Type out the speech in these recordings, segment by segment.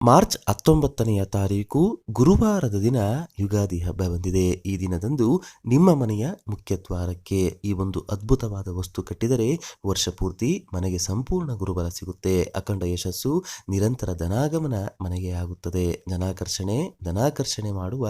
March 19ನೆಯ ತಾರೀಕು ಗುರುವಾರದ ದಿನ ಯುಗಾದಿ ಹಬ್ಬ ಬಂದಿದೆ. ಈ ದಿನದಂದು ನಿಮ್ಮ ಮನೆಯ ಮುಖ್ಯ ದ್ವಾರಕ್ಕೆ ಈ ಒಂದು ಅದ್ಭುತವಾದ ವಸ್ತು ಕಟ್ಟಿದರೆ ವರ್ಷ ಪೂರ್ತಿ ಮನೆಗೆ ಸಂಪೂರ್ಣ ಗುರುಬಲ ಸಿಗುತ್ತೆ. ಅಖಂಡ ಯಶಸ್ಸು, ನಿರಂತರ ಧನಾಗಮನ ಮನೆಗೆ ಆಗುತ್ತದೆ. ಧನಾಕರ್ಷಣೆ ಮಾಡುವ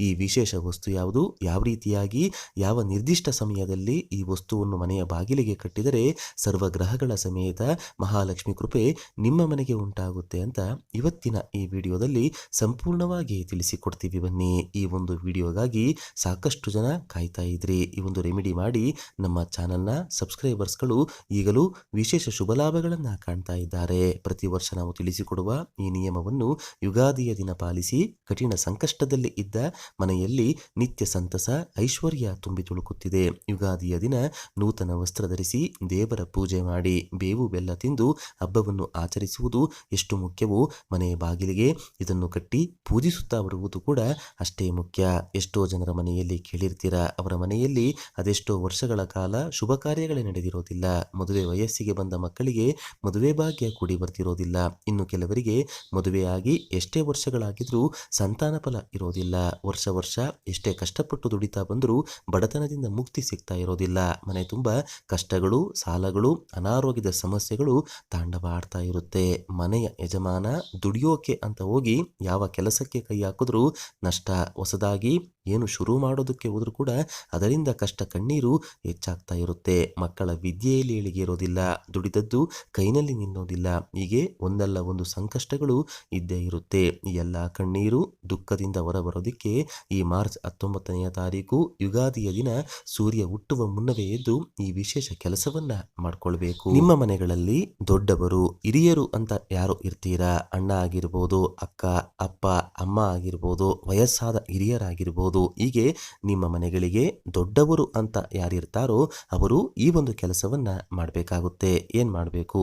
ಈ ವಿಶೇಷ ವಸ್ತು ಯಾವುದು, ಯಾವ ರೀತಿಯಾಗಿ ಯಾವ ನಿರ್ದಿಷ್ಟ ಸಮಯದಲ್ಲಿ ಈ ವಸ್ತುವನ್ನು ಮನೆಯ ಬಾಗಿಲಿಗೆ ಕಟ್ಟಿದರೆ ಸರ್ವಗ್ರಹಗಳ ಸಮೇತ ಮಹಾಲಕ್ಷ್ಮಿ ಕೃಪೆ ನಿಮ್ಮ ಮನೆಗೆ ಉಂಟಾಗುತ್ತೆ ಅಂತ ಇವತ್ತಿನ ಈ ವಿಡಿಯೋದಲ್ಲಿ ಸಂಪೂರ್ಣವಾಗಿ ತಿಳಿಸಿಕೊಡ್ತೀವಿ. ಬನ್ನಿ, ಈ ಒಂದು ವಿಡಿಯೋಗಾಗಿ ಸಾಕಷ್ಟು ಜನ ಕಾಯ್ತಾ ಇದ್ರಿ. ಈ ಒಂದು ರೆಮಿಡಿ ಮಾಡಿ ನಮ್ಮ ಚಾನಲ್ನ ಸಬ್ಸ್ಕ್ರೈಬರ್ಸ್ಗಳು ಈಗಲೂ ವಿಶೇಷ ಶುಭ ಲಾಭಗಳನ್ನು ಕಾಣ್ತಾ ಇದ್ದಾರೆ. ಪ್ರತಿ ವರ್ಷ ನಾವು ತಿಳಿಸಿಕೊಡುವ ಈ ನಿಯಮವನ್ನು ಯುಗಾದಿಯ ದಿನ ಪಾಲಿಸಿ ಕಠಿಣ ಸಂಕಷ್ಟದಲ್ಲಿ ಇದ್ದ ಮನೆಯಲ್ಲಿ ನಿತ್ಯ ಸಂತಸ, ಐಶ್ವರ್ಯ ತುಂಬಿ ತುಳುಕುತ್ತಿದೆ. ಯುಗಾದಿಯ ದಿನ ನೂತನ ವಸ್ತ್ರ ಧರಿಸಿ ದೇವರ ಪೂಜೆ ಮಾಡಿ ಬೇವು ಬೆಲ್ಲ ತಿಂದು ಹಬ್ಬವನ್ನು ಆಚರಿಸುವುದು ಎಷ್ಟು ಮುಖ್ಯವೋ ಮನೆಯ ಬಾಗಿಲಿಗೆ ಇದನ್ನು ಕಟ್ಟಿ ಪೂಜಿಸುತ್ತಾ ಬರುವುದು ಕೂಡ ಅಷ್ಟೇ ಮುಖ್ಯ. ಎಷ್ಟೋ ಜನರ ಮನೆಯಲ್ಲಿ ಕೇಳಿರ್ತೀರಾ, ಅವರ ಮನೆಯಲ್ಲಿ ಅದೆಷ್ಟೋ ವರ್ಷಗಳ ಕಾಲ ಶುಭ ಕಾರ್ಯಗಳೇ ನಡೆದಿರೋದಿಲ್ಲ. ಮದುವೆ ವಯಸ್ಸಿಗೆ ಬಂದ ಮಕ್ಕಳಿಗೆ ಮದುವೆ ಭಾಗ್ಯ ಕೂಡಿ ಬರ್ತಿರೋದಿಲ್ಲ. ಇನ್ನು ಕೆಲವರಿಗೆ ಮದುವೆಯಾಗಿ ಎಷ್ಟೇ ವರ್ಷಗಳಾಗಿದ್ರೂ ಸಂತಾನ ಫಲ ಇರೋದಿಲ್ಲ. ವರ್ಷ ಎಷ್ಟೇ ಕಷ್ಟಪಟ್ಟು ದುಡಿತಾ ಬಂದರೂ ಬಡತನದಿಂದ ಮುಕ್ತಿ ಸಿಗ್ತಾ ಇರೋದಿಲ್ಲ. ಮನೆ ತುಂಬ ಕಷ್ಟಗಳು, ಸಾಲಗಳು, ಅನಾರೋಗ್ಯದ ಸಮಸ್ಯೆಗಳು ತಾಂಡವ ಆಡ್ತಾ ಇರುತ್ತೆ. ಮನೆಯ ಯಜಮಾನ ದುಡಿಯೋಕೆ ಅಂತ ಹೋಗಿ ಯಾವ ಕೆಲಸಕ್ಕೆ ಕೈ ಹಾಕಿದ್ರೂ ನಷ್ಟ. ಹೊಸದಾಗಿ ಏನು ಶುರು ಮಾಡೋದಕ್ಕೆ ಹೋದ್ರೂ ಕೂಡ ಅದರಿಂದ ಕಷ್ಟ, ಕಣ್ಣೀರು ಹೆಚ್ಚಾಗ್ತಾ ಇರುತ್ತೆ. ಮಕ್ಕಳ ವಿದ್ಯೆಯಲ್ಲಿ ಏಳಿಗೆ ಇರೋದಿಲ್ಲ. ದುಡಿದದ್ದು ಕೈನಲ್ಲಿ ನಿಲ್ಲೋದಿಲ್ಲ. ಹೀಗೆ ಒಂದಲ್ಲ ಒಂದು ಸಂಕಷ್ಟಗಳು ಇದ್ದೇ ಇರುತ್ತೆ. ಈ ಎಲ್ಲ ಕಣ್ಣೀರು ದುಃಖದಿಂದ ಹೊರಬರೋದಕ್ಕೆ ಈ ಮಾರ್ಚ್ 19ನೆಯ ತಾರೀಕು ಯುಗಾದಿಯ ದಿನ ಸೂರ್ಯ ಹುಟ್ಟುವ ಮುನ್ನವೇ ಎದ್ದು ಈ ವಿಶೇಷ ಕೆಲಸವನ್ನ ಮಾಡ್ಕೊಳ್ಬೇಕು. ನಿಮ್ಮ ಮನೆಗಳಲ್ಲಿ ದೊಡ್ಡವರು, ಹಿರಿಯರು ಅಂತ ಯಾರು ಇರ್ತೀರಾ, ಅಣ್ಣ ಆಗಿರ್ಬೋದು, ಅಕ್ಕ, ಅಪ್ಪ, ಅಮ್ಮ ಆಗಿರ್ಬೋದು, ವಯಸ್ಸಾದ ಹಿರಿಯರಾಗಿರ್ಬೋದು, ಹೀಗೆ ನಿಮ್ಮ ಮನೆಗಳಿಗೆ ದೊಡ್ಡವರು ಅಂತ ಯಾರಿರ್ತಾರೋ ಅವರು ಈ ಒಂದು ಕೆಲಸವನ್ನ ಮಾಡಬೇಕಾಗುತ್ತೆ. ಏನ್ ಮಾಡಬೇಕು,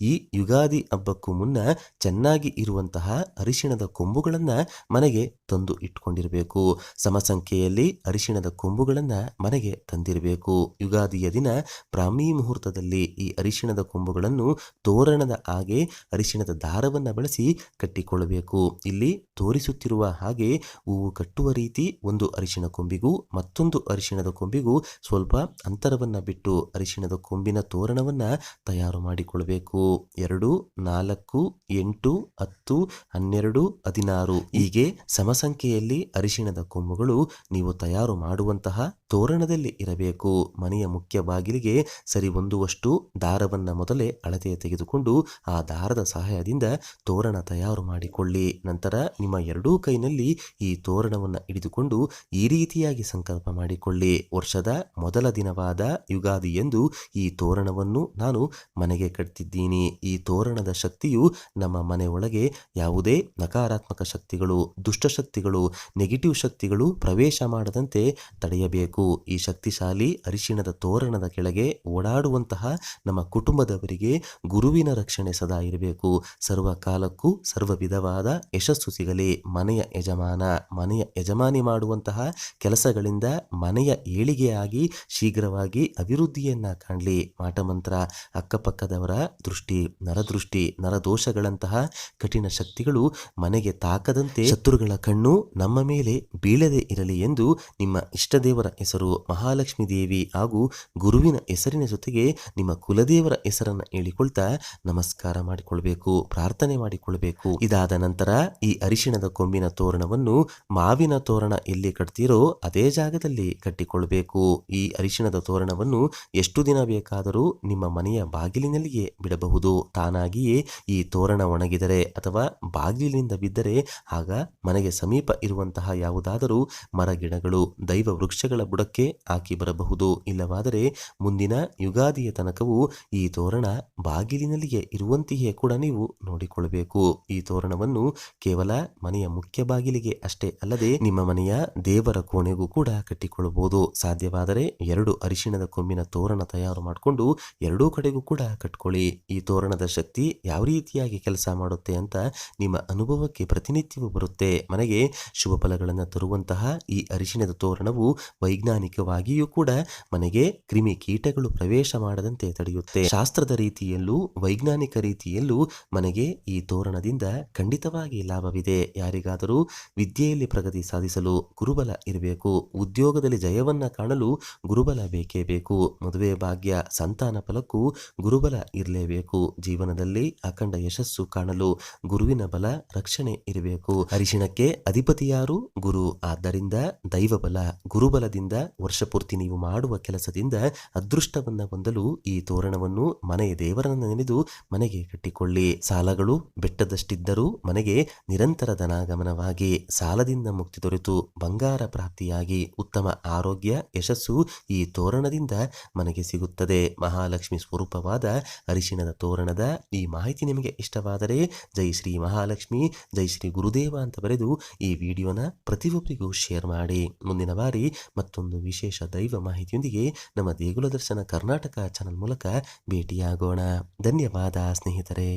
ಈ ಯುಗಾದಿ ಹಬ್ಬಕ್ಕೂ ಮುನ್ನ ಚೆನ್ನಾಗಿ ಇರುವಂತಹ ಅರಿಶಿಣದ ಕೊಂಬುಗಳನ್ನ ಮನೆಗೆ ತಂದು ಇಟ್ಕೊಂಡಿರಬೇಕು. ಸಮಸಂಖ್ಯೆಯಲ್ಲಿ ಅರಿಶಿಣದ ಕೊಂಬುಗಳನ್ನ ಮನೆಗೆ ತಂದಿರಬೇಕು. ಯುಗಾದಿಯ ದಿನ ಬ್ರಾಹ್ಮಿ ಮುಹೂರ್ತದಲ್ಲಿ ಈ ಅರಿಶಿಣದ ಕೊಂಬುಗಳನ್ನು ತೋರಣದ ಹಾಗೆ ಅರಿಶಿಣದ ದಾರವನ್ನ ಬಳಸಿ ಕಟ್ಟಿಕೊಳ್ಳಬೇಕು. ಇಲ್ಲಿ ತೋರಿಸುತ್ತಿರುವ ಹಾಗೆ ಹೂವು ಕಟ್ಟುವ ರೀತಿ ಒಂದು ಅರಿಶಿಣ ಕೊಂಬಿಗೂ ಮತ್ತೊಂದು ಅರಿಶಿಣದ ಕೊಂಬಿಗೂ ಸ್ವಲ್ಪ ಅಂತರವನ್ನ ಬಿಟ್ಟು ಅರಿಶಿಣದ ಕೊಂಬಿನ ತೋರಣವನ್ನ ತಯಾರು ಮಾಡಿಕೊಳ್ಬೇಕು. 2, 4, 8, 10, 12, 16 ಹೀಗೆ ಸಮಸಂಖ್ಯೆಯಲ್ಲಿ ಅರಿಶಿಣದ ಕೊಂಬುಗಳು ನೀವು ತಯಾರು ಮಾಡುವಂತಹ ತೋರಣದಲ್ಲಿ ಇರಬೇಕು. ಮನೆಯ ಮುಖ್ಯ ಬಾಗಿಲಿಗೆ ಸರಿ ಹೊಂದುವಷ್ಟು ದಾರವನ್ನ ಮೊದಲೇ ಅಳತೆ ತೆಗೆದುಕೊಂಡು ಆ ದಾರದ ಸಹಾಯದಿಂದ ತೋರಣ ತಯಾರು ಮಾಡಿಕೊಳ್ಳಿ. ನಂತರ ನಿಮ್ಮ ಎರಡೂ ಕೈನಲ್ಲಿ ಈ ತೋರಣವನ್ನು ಹಿಡಿದುಕೊಂಡು ಈ ರೀತಿಯಾಗಿ ಸಂಕಲ್ಪ ಮಾಡಿಕೊಳ್ಳಿ. ವರ್ಷದ ಮೊದಲ ದಿನವಾದ ಯುಗಾದಿ ಎಂದು ಈ ತೋರಣವನ್ನು ನಾನು ಮನೆಗೆ ಕಟ್ತಿದ್ದೀನಿ. ಈ ತೋರಣದ ಶಕ್ತಿಯು ನಮ್ಮ ಮನೆ ಒಳಗೆ ಯಾವುದೇ ನಕಾರಾತ್ಮಕ ಶಕ್ತಿಗಳು, ದುಷ್ಟಶಕ್ತಿಗಳು, ನೆಗೆಟಿವ್ ಶಕ್ತಿಗಳು ಪ್ರವೇಶ ಮಾಡದಂತೆ ತಡೆಯಬೇಕು. ಈ ಶಕ್ತಿಶಾಲಿ ಅರಿಶಿಣದ ತೋರಣದ ಕೆಳಗೆ ಓಡಾಡುವಂತಹ ನಮ್ಮ ಕುಟುಂಬದವರಿಗೆ ಗುರುವಿನ ರಕ್ಷಣೆ ಸದಾ ಇರಬೇಕು. ಸರ್ವ ಕಾಲಕ್ಕೂ ಸರ್ವ ವಿಧವಾದ ಯಶಸ್ಸು ಸಿಗಲಿ. ಮನೆಯ ಯಜಮಾನಿ ಮಾಡುವಂತಹ ಕೆಲಸಗಳಿಂದ ಮನೆಯ ಏಳಿಗೆಯಾಗಿ ಶೀಘ್ರವಾಗಿ ಅಭಿವೃದ್ಧಿಯನ್ನ ಕಾಣಲಿ. ಮಾಟಮಂತ್ರ, ಅಕ್ಕಪಕ್ಕದವರ ದೃಷ್ಟಿ, ನರದೃಷ್ಟಿ, ನರದೋಷಗಳಂತಹ ಕಠಿಣ ಶಕ್ತಿಗಳು ಮನೆಗೆ ತಾಕದಂತೆ ಶತ್ರುಗಳ ಕಣ್ಣು ನಮ್ಮ ಮೇಲೆ ಬೀಳದೆ ಇರಲಿ ಎಂದು ನಿಮ್ಮ ಇಷ್ಟದೇವರ ಹೆಸರು ಮಹಾಲಕ್ಷ್ಮಿ ದೇವಿ ಹಾಗೂ ಗುರುವಿನ ಹೆಸರಿನ ಜೊತೆಗೆ ನಿಮ್ಮ ಕುಲದೇವರ ಹೆಸರನ್ನು ಹೇಳಿಕೊಳ್ತಾ ನಮಸ್ಕಾರ ಮಾಡಿಕೊಳ್ಬೇಕು, ಪ್ರಾರ್ಥನೆ ಮಾಡಿಕೊಳ್ಬೇಕು. ಇದಾದ ನಂತರ ಈ ಅರಿಶಿಣದ ಕೊಂಬಿನ ತೋರಣವನ್ನು ಮಾವಿನ ತೋರಣ ಎಲ್ಲಿ ಕಟ್ತೀರೋ ಅದೇ ಜಾಗದಲ್ಲಿ ಕಟ್ಟಿಕೊಳ್ಬೇಕು. ಈ ಅರಿಶಿಣದ ತೋರಣವನ್ನು ಎಷ್ಟು ದಿನ ಬೇಕಾದರೂ ನಿಮ್ಮ ಮನೆಯ ಬಾಗಿಲಿನಲ್ಲಿಯೇ ಬಿಡಬಹುದು. ತಾನಾಗಿಯೇ ಈ ತೋರಣ ಒಣಗಿದರೆ ಅಥವಾ ಬಾಗಿಲಿನಿಂದ ಬಿದ್ದರೆ ಆಗ ಮನೆಗೆ ಸಮೀಪ ಇರುವಂತಹ ಯಾವುದಾದರೂ ಮರಗಿಡಗಳು, ದೈವ ವೃಕ್ಷಗಳ ಬುಡಕ್ಕೆ ಹಾಕಿ ಬರಬಹುದು. ಇಲ್ಲವಾದರೆ ಮುಂದಿನ ಯುಗಾದಿಯ ತನಕವೂ ಈ ತೋರಣ ಬಾಗಿಲಿನಲ್ಲಿಯೇ ಇರುವಂತೆಯೇ ಕೂಡ ನೀವು ನೋಡಿಕೊಳ್ಳಬೇಕು. ಈ ತೋರಣವನ್ನು ಕೇವಲ ಮನೆಯ ಮುಖ್ಯ ಬಾಗಿಲಿಗೆ ಅಷ್ಟೇ ಅಲ್ಲದೆ ನಿಮ್ಮ ಮನೆಯ ದೇವರ ಕೋಣೆಗೂ ಕೂಡ ಕಟ್ಟಿಕೊಳ್ಳಬಹುದು. ಸಾಧ್ಯವಾದರೆ 2 ಅರಿಶಿಣದ ಕೊಂಬಿನ ತೋರಣ ತಯಾರು ಮಾಡಿಕೊಂಡು ಎರಡೂ ಕಡೆಗೂ ಕೂಡ ಕಟ್ಕೊಳ್ಳಿ. ಈ ತೋರಣದ ಶಕ್ತಿ ಯಾವ ರೀತಿಯಾಗಿ ಕೆಲಸ ಮಾಡುತ್ತೆ ಅಂತ ನಿಮ್ಮ ಅನುಭವಕ್ಕೆ ಪ್ರತಿನಿತ್ಯವೂ ಬರುತ್ತೆ. ಮನೆಗೆ ಶುಭ ಫಲಗಳನ್ನು ತರುವಂತಹ ಈ ಅರಿಶಿಣದ ತೋರಣವು ವೈಜ್ಞಾನಿಕವಾಗಿಯೂ ಕೂಡ ಮನೆಗೆ ಕ್ರಿಮಿ ಕೀಟಗಳು ಪ್ರವೇಶ ಮಾಡದಂತೆ ತಡೆಯುತ್ತೆ. ಶಾಸ್ತ್ರದ ರೀತಿಯಲ್ಲೂ ವೈಜ್ಞಾನಿಕ ರೀತಿಯಲ್ಲೂ ಮನೆಗೆ ಈ ತೋರಣದಿಂದ ಖಂಡಿತವಾಗಿ ಲಾಭವಿದೆ. ಯಾರಿಗಾದರೂ ವಿದ್ಯೆಯಲ್ಲಿ ಪ್ರಗತಿ ಸಾಧಿಸಲು ಗುರುಬಲ ಇರಬೇಕು, ಉದ್ಯೋಗದಲ್ಲಿ ಜಯವನ್ನ ಕಾಣಲು ಗುರುಬಲ ಬೇಕೇ ಬೇಕು, ಮದುವೆ ಭಾಗ್ಯ ಸಂತಾನ ಫಲಕ್ಕೂ ಗುರುಬಲ ಇರಲೇಬೇಕು, ಜೀವನದಲ್ಲಿ ಅಖಂಡ ಯಶಸ್ಸು ಕಾಣಲು ಗುರುವಿನ ಬಲ ರಕ್ಷಣೆ ಇರಬೇಕು. ಅರಿಶಿಣಕ್ಕೆ ಅಧಿಪತಿಯಾರು ಗುರು. ಆದ್ದರಿಂದ ದೈವಬಲ ಗುರುಬಲದಿಂದ ವರ್ಷಪೂರ್ತಿ ನೀವು ಮಾಡುವ ಕೆಲಸದಿಂದ ಅದೃಷ್ಟವನ್ನ ಹೊಂದಲು ಈ ತೋರಣವನ್ನು ಮನೆಯ ದೇವರನ್ನ ನೆನೆದು ಮನೆಗೆ ಕಟ್ಟಿಕೊಳ್ಳಿ. ಸಾಲಗಳು ಬೆಟ್ಟದಷ್ಟಿದ್ದರೂ ಮನೆಗೆ ನಿರಂತರ ಧನಾಗಮನವಾಗಿ ಸಾಲದಿಂದ ಮುಕ್ತಿ ದೊರೆತು ಬಂಗಾರ ಪ್ರಾಪ್ತಿಯಾಗಿ ಉತ್ತಮ ಆರೋಗ್ಯ ಯಶಸ್ಸು ಈ ತೋರಣದಿಂದ ಮನೆಗೆ ಸಿಗುತ್ತದೆ. ಮಹಾಲಕ್ಷ್ಮಿ ಸ್ವರೂಪವಾದ ಅರಿಶಿಣದ ತೋರಣದ ಈ ಮಾಹಿತಿ ನಿಮಗೆ ಇಷ್ಟವಾದರೆ ಜೈ ಶ್ರೀ ಮಹಾಲಕ್ಷ್ಮಿ, ಜೈ ಶ್ರೀ ಗುರುದೇವ ಅಂತ ಬರೆದು ಈ ವಿಡಿಯೋನ ಪ್ರತಿಯೊಬ್ಬರಿಗೂ ಶೇರ್ ಮಾಡಿ. ಮುಂದಿನ ಬಾರಿ ಮತ್ತೊಂದು ವಿಶೇಷ ದೈವ ಮಾಹಿತಿಯೊಂದಿಗೆ ನಮ್ಮ ದೇಗುಲ ದರ್ಶನ ಕರ್ನಾಟಕ ಚಾನಲ್ ಮೂಲಕ ಭೇಟಿಯಾಗೋಣ. ಧನ್ಯವಾದ ಸ್ನೇಹಿತರೆ.